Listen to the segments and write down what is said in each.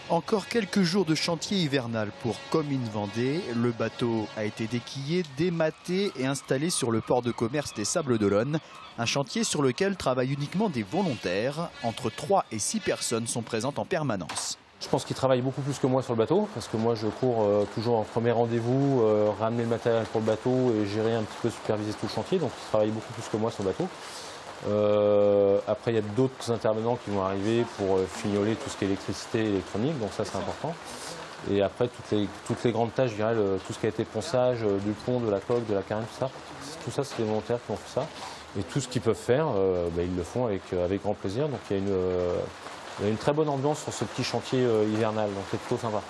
Encore quelques jours de chantier hivernal pour Comines Vendée. Le bateau a été déquillé, dématé et installé sur le port de commerce des Sables-d'Olonne. Un chantier sur lequel travaillent uniquement des volontaires. Entre 3 et 6 personnes sont présentes en permanence. Je pense qu'ils travaillent beaucoup plus que moi sur le bateau, parce que moi je cours toujours en premier rendez-vous, ramener le matériel pour le bateau et gérer un petit peu, superviser tout le chantier. Donc ils travaillent beaucoup plus que moi sur le bateau. Après, il y a d'autres intervenants qui vont arriver pour fignoler tout ce qui est électricité et électronique, donc ça c'est important. Et après, toutes les grandes tâches, je dirais, tout ce qui a été ponçage, du pont, de la coque, de la carène, tout ça c'est des volontaires qui ont fait ça. Et tout ce qu'ils peuvent faire, ils le font avec grand plaisir. Donc il y a une très bonne ambiance sur ce petit chantier hivernal, donc c'est plutôt sympa.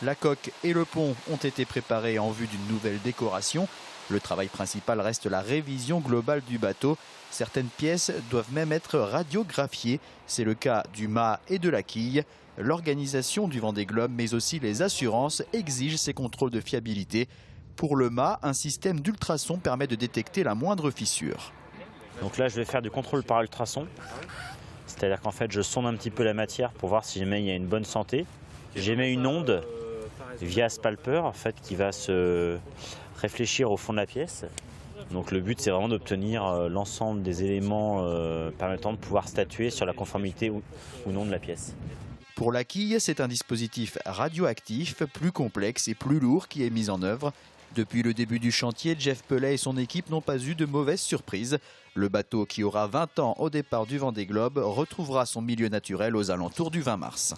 La coque et le pont ont été préparés en vue d'une nouvelle décoration. Le travail principal reste la révision globale du bateau. Certaines pièces doivent même être radiographiées. C'est le cas du mât et de la quille. L'organisation du Vendée Globe, mais aussi les assurances, exigent ces contrôles de fiabilité. Pour le mât, un système d'ultrasons permet de détecter la moindre fissure. Donc là, je vais faire du contrôle par ultrason. C'est-à-dire qu'en fait, je sonde un petit peu la matière pour voir si jamais il y a une bonne santé. J'émets une onde via Spalper en fait, qui va se réfléchir au fond de la pièce. Donc le but, c'est vraiment d'obtenir l'ensemble des éléments permettant de pouvoir statuer sur la conformité ou non de la pièce. Pour la quille, c'est un dispositif radioactif, plus complexe et plus lourd qui est mis en œuvre. Depuis le début du chantier, Jeff Pellet et son équipe n'ont pas eu de mauvaises surprises. Le bateau, qui aura 20 ans au départ du Vendée Globe, retrouvera son milieu naturel aux alentours du 20 mars.